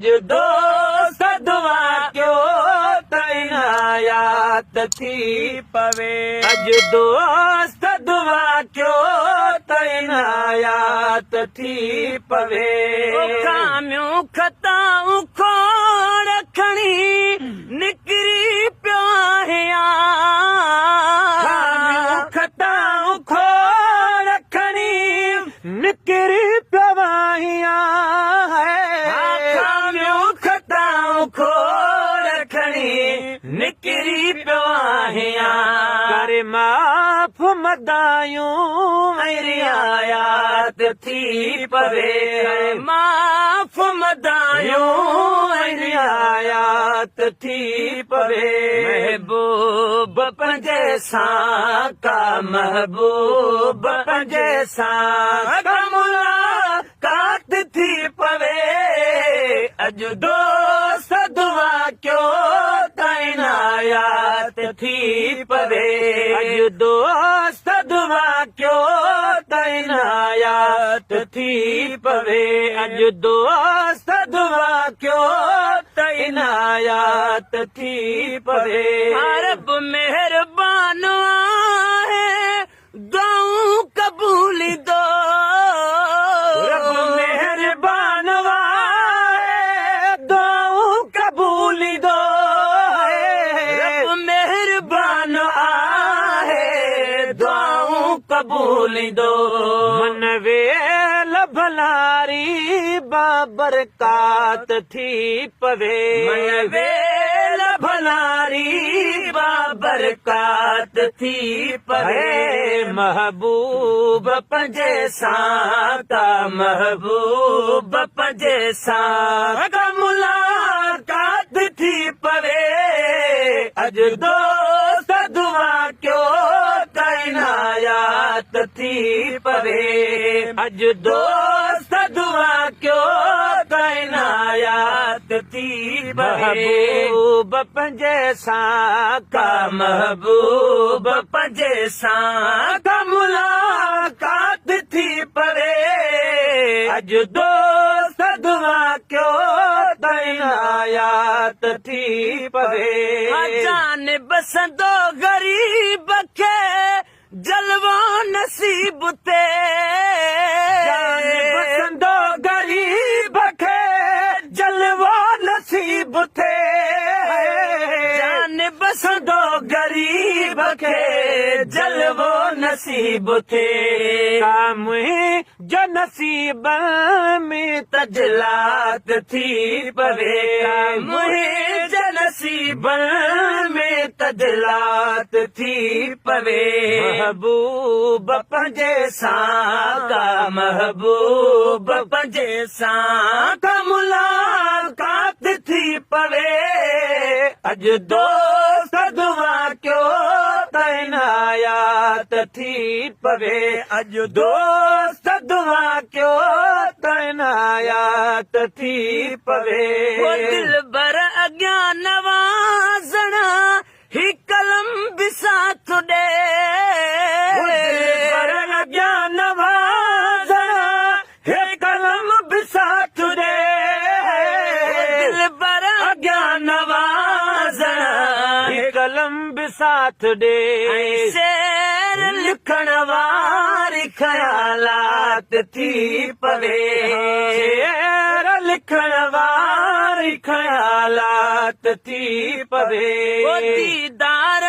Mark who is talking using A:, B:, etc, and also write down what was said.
A: अज दोस्त दुआ क्यों तैनायात थी पवे। अज दोस्त दुआ क्यों तैनायात थी पवे। काम्यूं खताऊं खोड़ खणी निकरी पियो आहियां। काम्यूं खताऊं खोड़ खणी निकरी पियो आहियां। काम्यूं खताऊं खोड़ खणी निकरी पियो आहियां। करे माफ़ मदायूं मेरी आयात थी पवे। माफ़ मदायूं मेरी आयात थी पवे। महबूब पंजे सां का महबूब पंजे सां का मुलाकात थी पवे। अज दोस्त दुआ क्यों तैनायात थी पवे। अज दोस्त दुआ क्यों तैनायात थी पवे। अज दोस्त दुआ क्यों तैनायात थी पवे। रब मेहरबान आहे दुआऊं कबूली दो। रब मेहरबान आहे दुआऊं कबूली दो। रब मेहरबान आहे दुआऊं कबूली दो। मन वेल भलारी बाबरकात थी पवे। मन वेल भलारी बाबरकात थी पवे। महबूब पंजे सां का महबूब पंजे सां का मुलाकात थी पवे। अज दोस्त दुआ क्यों तैनायात थी पवे। अज दोस्त दुआ क्यों तैनायात थी पवे। महबूब पंजे सां का महबूब पंजे सां का मुलाकात थी पवे। अज दोस्त दुआ क्यों तैनायात थी पवे। जान बसंदो गरीब खे जलवो नसीब ते। जान बसंदो गरीब खे जलवो नसीब ते। जान बसंदो गरीब खे जलवो नसीब थे। काम जो नसीब में तजलात थी पवे। काम जो नसीब में तजलात थी पवे। महबूब पंजे सां का महबूब पंजे सां का मुलाकात थी पवे। अज दोस्त दुआ क्यों तैनायात थी पवे। अज दोस्त दुआ क्यों तैनायात थी पवे। दिल बर अॻियां नवाज़णा ही कलम भी साथ दे। बर अॻियां नवाज़णा ही कलम भी साथ दे। दिल बर अॻियां नवाज़णा ही कलम भी साथ दे। शेर लिखण वारी ख़यालात थी पवे। शेर लिखण वारी ख़यालात थी पवे। दीदार